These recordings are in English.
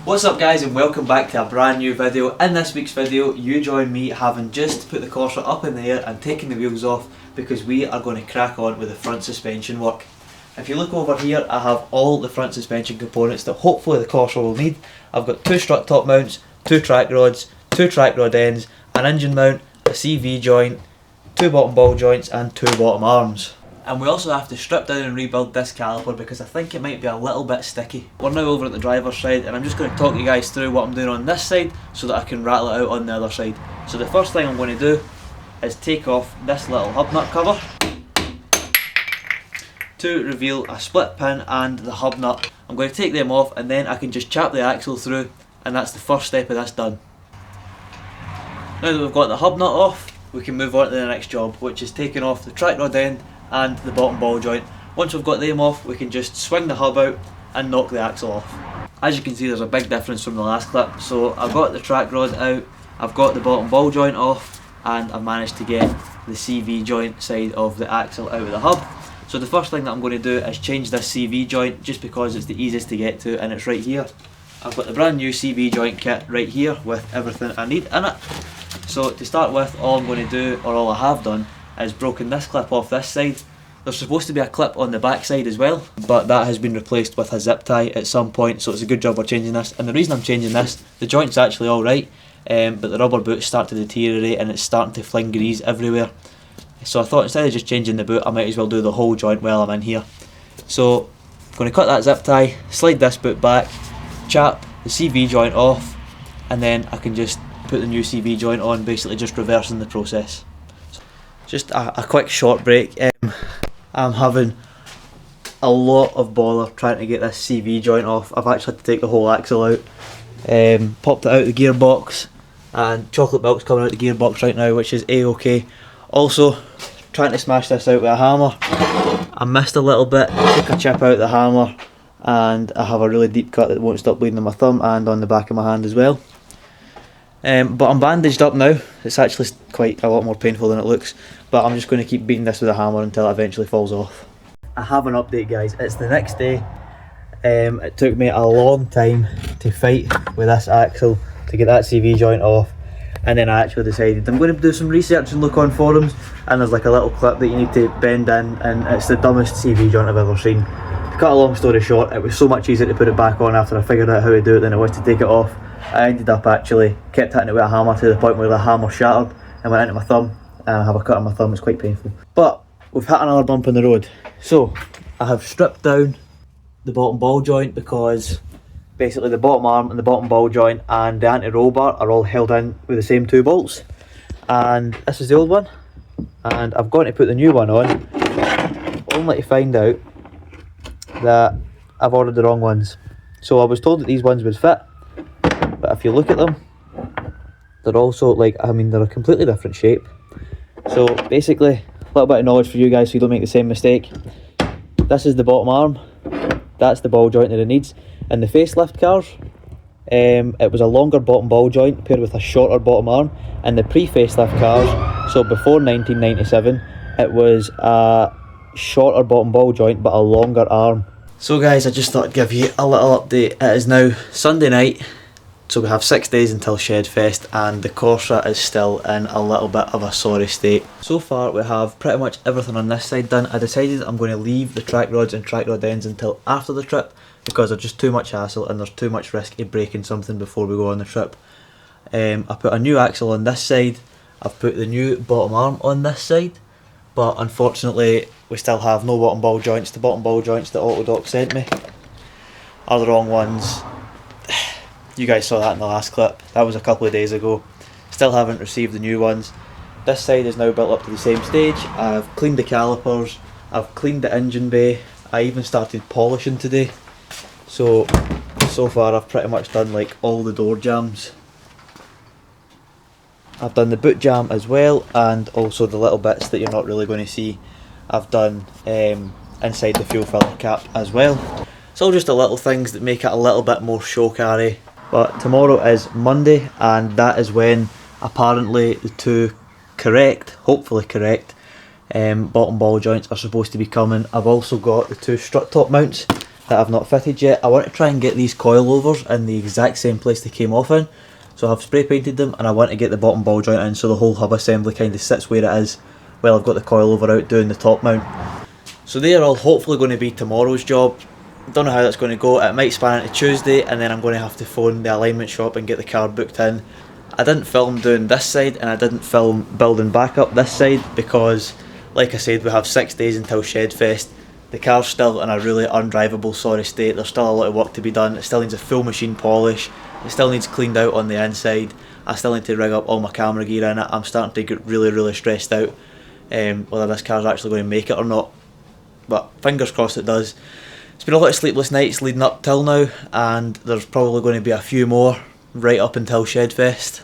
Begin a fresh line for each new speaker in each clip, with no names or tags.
What's up guys, and welcome back to a brand new video. In this week's video you join me having just put the Corsa up in the air and taken the wheels off because we are going to crack on with the front suspension work. If you look over here, I have all the front suspension components that hopefully the Corsa will need. I've got two strut top mounts, two track rods, two track rod ends, an engine mount, a CV joint, two bottom ball joints and two bottom arms. And we also have to strip down and rebuild this caliper because I think it might be a little bit sticky. We're now over at the driver's side and I'm just going to talk you guys through what I'm doing on this side so that I can rattle it out on the other side. So the first thing I'm going to do is take off this little hub nut cover to reveal a split pin and the hub nut. I'm going to take them off and then I can just chap the axle through, and that's the first step of this done. Now that we've got the hub nut off, we can move on to the next job, which is taking off the track rod end and the bottom ball joint. Once we've got them off, we can just swing the hub out and knock the axle off. As you can see, there's a big difference from the last clip. So I've got the track rod out, I've got the bottom ball joint off, and I've managed to get the CV joint side of the axle out of the hub. So the first thing that I'm going to do is change this CV joint just because it's the easiest to get to and it's right here. I've got the brand new CV joint kit right here with everything I need in it. So to start with, all I'm going to do, or all I have done, is broken this clip off this side. There's supposed to be a clip on the back side as well, but that has been replaced with a zip tie at some point, so it's a good job we're changing this. And the reason I'm changing this, the joint's actually alright, but the rubber boots start to deteriorate and it's starting to fling grease everywhere. So I thought instead of just changing the boot, I might as well do the whole joint while I'm in here. So I'm going to cut that zip tie, slide this boot back, chap the CV joint off, and then I can just put the new CV joint on, basically just reversing the process. Just a quick short break. I'm having a lot of bother trying to get this CV joint off. I've actually had to take the whole axle out, popped it out the gearbox, and chocolate milk's coming out the gearbox right now, which is a-okay. Also, trying to smash this out with a hammer. I missed a little bit, took a chip out the hammer, and I have a really deep cut that won't stop bleeding on my thumb and on the back of my hand as well. But I'm bandaged up now. It's actually quite a lot more painful than it looks, but I'm just going to keep beating this with a hammer until it eventually falls off. I have an update guys, it's the next day. It took me a long time to fight with this axle to get that CV joint off, and then I actually decided I'm going to do some research and look on forums, and there's like a little clip that you need to bend in, and it's the dumbest CV joint I've ever seen. To cut a long story short, it was so much easier to put it back on after I figured out how to do it than it was to take it off. I ended up actually kept hitting it with a hammer to the point where the hammer shattered and went into my thumb, and I have a cut on my thumb. It's quite painful. But we've hit another bump in the road. So I have stripped down the bottom ball joint because basically the bottom arm and the bottom ball joint and the anti-roll bar are all held in with the same two bolts. And this is the old one. And I've gone to put the new one on, only to find out that I've ordered the wrong ones. So I was told that these ones would fit, but if you look at them, they're also like, I mean, they're a completely different shape. So basically, a little bit of knowledge for you guys so you don't make the same mistake. This is the bottom arm, that's the ball joint that it needs. In the facelift cars, it was a longer bottom ball joint paired with a shorter bottom arm. In the pre-facelift cars, so before 1997, it was a shorter bottom ball joint but a longer arm. So guys, I just thought I'd give you a little update. It is now Sunday night, so we have 6 days until ShedFest, and the Corsa is still in a little bit of a sorry state. So far we have pretty much everything on this side done. I decided I'm going to leave the track rods and track rod ends until after the trip because they're just too much hassle and there's too much risk of breaking something before we go on the trip. I put a new axle on this side, I've put the new bottom arm on this side, but unfortunately we still have no bottom ball joints. The bottom ball joints that Autodoc sent me are the wrong ones. You guys saw that in the last clip. That was a couple of days ago. Still haven't received the new ones. This side is now built up to the same stage. I've cleaned the calipers, I've cleaned the engine bay, I even started polishing today. So far I've pretty much done like all the door jambs. I've done the boot jamb as well, and also the little bits that you're not really going to see I've done inside the fuel filler cap as well. It's all just the little things that make it a little bit more show-carry. But tomorrow is Monday, and that is when apparently the two correct, hopefully correct, bottom ball joints are supposed to be coming. I've also got the two strut top mounts that I've not fitted yet. I want to try and get these coilovers in the exact same place they came off in. So I've spray painted them, and I want to get the bottom ball joint in so the whole hub assembly kind of sits where it is while I've got the coilover out doing the top mount. So they are all hopefully going to be tomorrow's job. Don't know how that's going to go. It might span into Tuesday, and then I'm going to have to phone the alignment shop and get the car booked in. I didn't film doing this side, and I didn't film building back up this side because, like I said, we have 6 days until ShedFest. The car's still in a really undrivable, sorry state. There's still a lot of work to be done. It still needs a full machine polish. It still needs cleaned out on the inside. I still need to rig up all my camera gear in it. I'm starting to get really stressed out whether this car's actually going to make it or not. But fingers crossed it does. It's been a lot of sleepless nights leading up till now, and there's probably going to be a few more right up until ShedFest.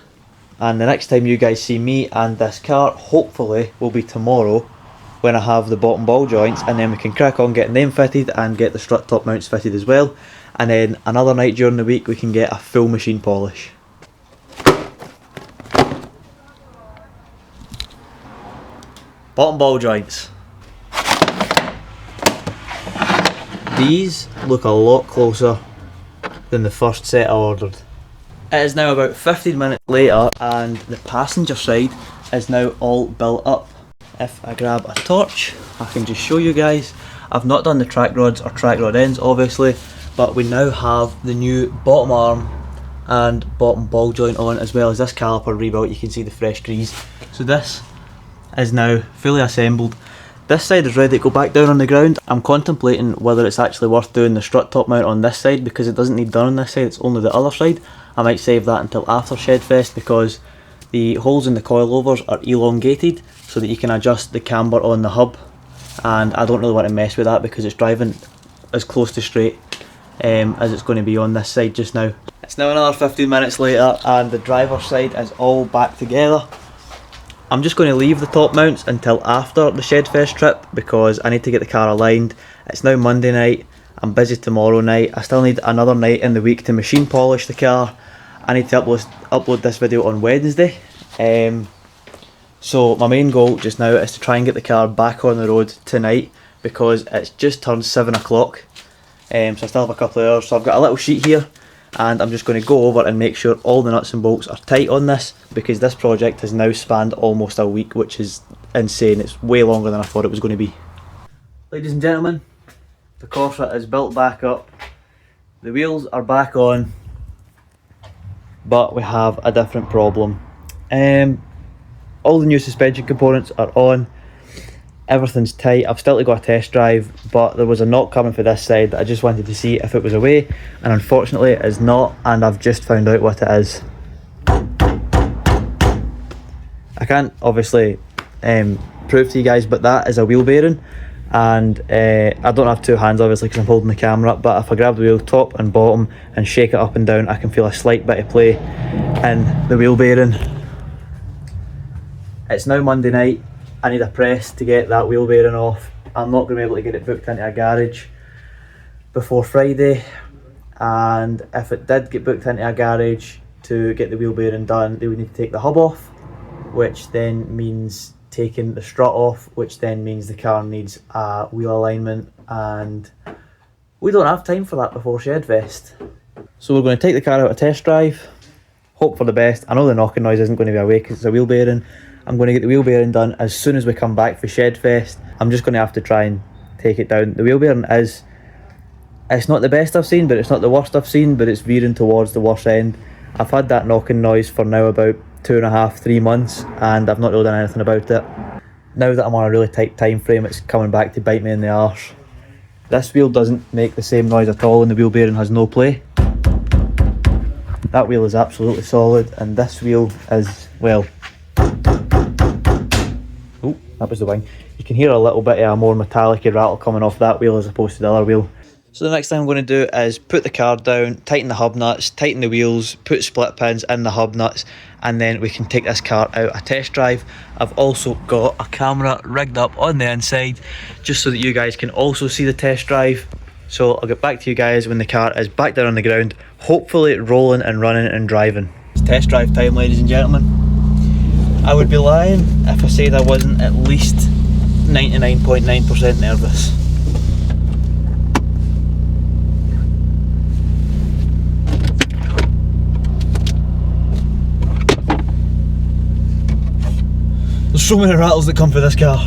And the next time you guys see me and this car, hopefully, will be tomorrow when I have the bottom ball joints, and then we can crack on getting them fitted and get the strut top mounts fitted as well. And then another night during the week we can get a full machine polish. Bottom ball joints. These look a lot closer than the first set I ordered. It is now about 15 minutes later, and the passenger side is now all built up. If I grab a torch, I can just show you guys. I've not done the track rods or track rod ends obviously, but we now have the new bottom arm and bottom ball joint on, as well as this caliper rebuilt. You can see the fresh grease. So this is now fully assembled. This side is ready to go back down on the ground. I'm contemplating whether it's actually worth doing the strut top mount on this side, because it doesn't need done on this side, it's only the other side. I might save that until after ShedFest, because the holes in the coilovers are elongated so that you can adjust the camber on the hub, and I don't really want to mess with that because it's driving as close to straight as it's going to be on this side just now. It's now another 15 minutes later, and the driver's side is all back together. I'm just going to leave the top mounts until after the ShedFest trip because I need to get the car aligned. It's now Monday night, I'm busy tomorrow night, I still need another night in the week to machine polish the car. I need to upload this video on Wednesday. So my main goal just now is to try and get the car back on the road tonight, because it's just turned 7 o'clock. So I still have a couple of hours. So I've got a little sheet here, and I'm just going to go over and make sure all the nuts and bolts are tight on this, because this project has now spanned almost a week, which is insane. It's way longer than I thought it was going to be. Ladies and gentlemen, the Corsa is built back up, the wheels are back on, but we have a different problem. All the new suspension components are on, everything's tight. I've still got a test drive, but there was a knock coming for this side that I just wanted to see if it was away, and unfortunately it is not, and I've just found out what it is. I can't obviously prove to you guys, but that is a wheel bearing, and I don't have two hands obviously because I'm holding the camera up, but if I grab the wheel top and bottom and shake it up and down, I can feel a slight bit of play in the wheel bearing. It's now Monday night. I need a press to get that wheel bearing off. I'm not going to be able to get it booked into a garage before Friday, and if it did get booked into a garage to get the wheel bearing done, they would need to take the hub off, which then means taking the strut off, which then means the car needs a wheel alignment, and we don't have time for that before ShedFest. So we're going to take the car out a test drive, hope for the best. I know the knocking noise isn't going to be away because it's a wheel bearing. I'm going to get the wheel bearing done as soon as we come back for ShedFest. I'm just going to have to try and take it down. The wheel bearing it's not the best I've seen, but it's not the worst I've seen, but it's veering towards the worst end. I've had that knocking noise for now about 2.5 to 3 months, and I've not really done anything about it. Now that I'm on a really tight time frame, it's coming back to bite me in the arse. This wheel doesn't make the same noise at all, and the wheel bearing has no play. That wheel is absolutely solid, and this wheel is, well, oh, that was the wing. You can hear a little bit of a more metallic rattle coming off that wheel as opposed to the other wheel. So the next thing I'm going to do is put the car down, tighten the hub nuts, tighten the wheels, put split pins in the hub nuts, and then we can take this car out a test drive. I've also got a camera rigged up on the inside just so that you guys can also see the test drive. So I'll get back to you guys when the car is back down on the ground, hopefully rolling and running and driving. It's test drive time, ladies and gentlemen. I would be lying if I said I wasn't at least 99.9% nervous. There's so many rattles that come through this car.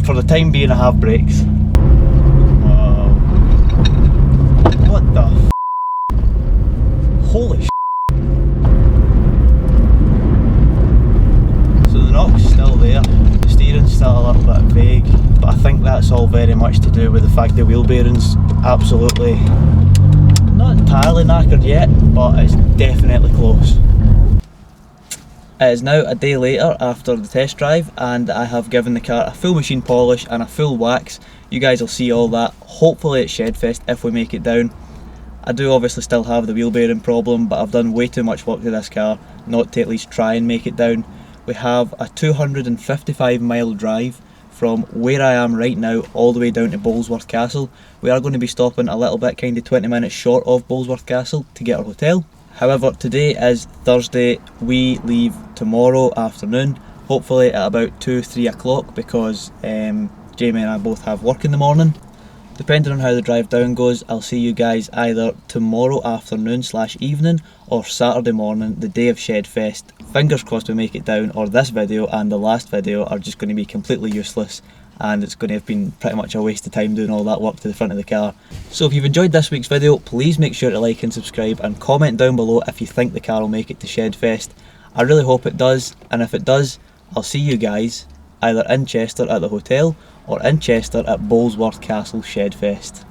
For the time being I have brakes. Wow. What the f***? Holy sh**. So the knock's still there, the steering's still a little bit vague, but I think that's all very much to do with the fact the wheel bearing's absolutely not entirely knackered yet, but it's definitely close. It is now a day later after the test drive, and I have given the car a full machine polish and a full wax. You guys will see all that hopefully at ShedFest if we make it down. I do obviously still have the wheel bearing problem, but I've done way too much work to this car not to at least try and make it down. We have a 255-mile drive from where I am right now all the way down to Bolesworth Castle. We are going to be stopping a little bit, kind of 20 minutes short of Bolesworth Castle to get our hotel. However, today is Thursday, we leave tomorrow afternoon, hopefully at about 2-3 o'clock, because Jamie and I both have work in the morning. Depending on how the drive down goes, I'll see you guys either tomorrow afternoon / evening or Saturday morning, the day of ShedFest. Fingers crossed we make it down, or this video and the last video are just going to be completely useless, and it's going to have been pretty much a waste of time doing all that work to the front of the car. So if you've enjoyed this week's video, please make sure to like and subscribe and comment down below if you think the car will make it to ShedFest. I really hope it does, and if it does, I'll see you guys either in Chester at the hotel or in Chester at Bolesworth Castle ShedFest.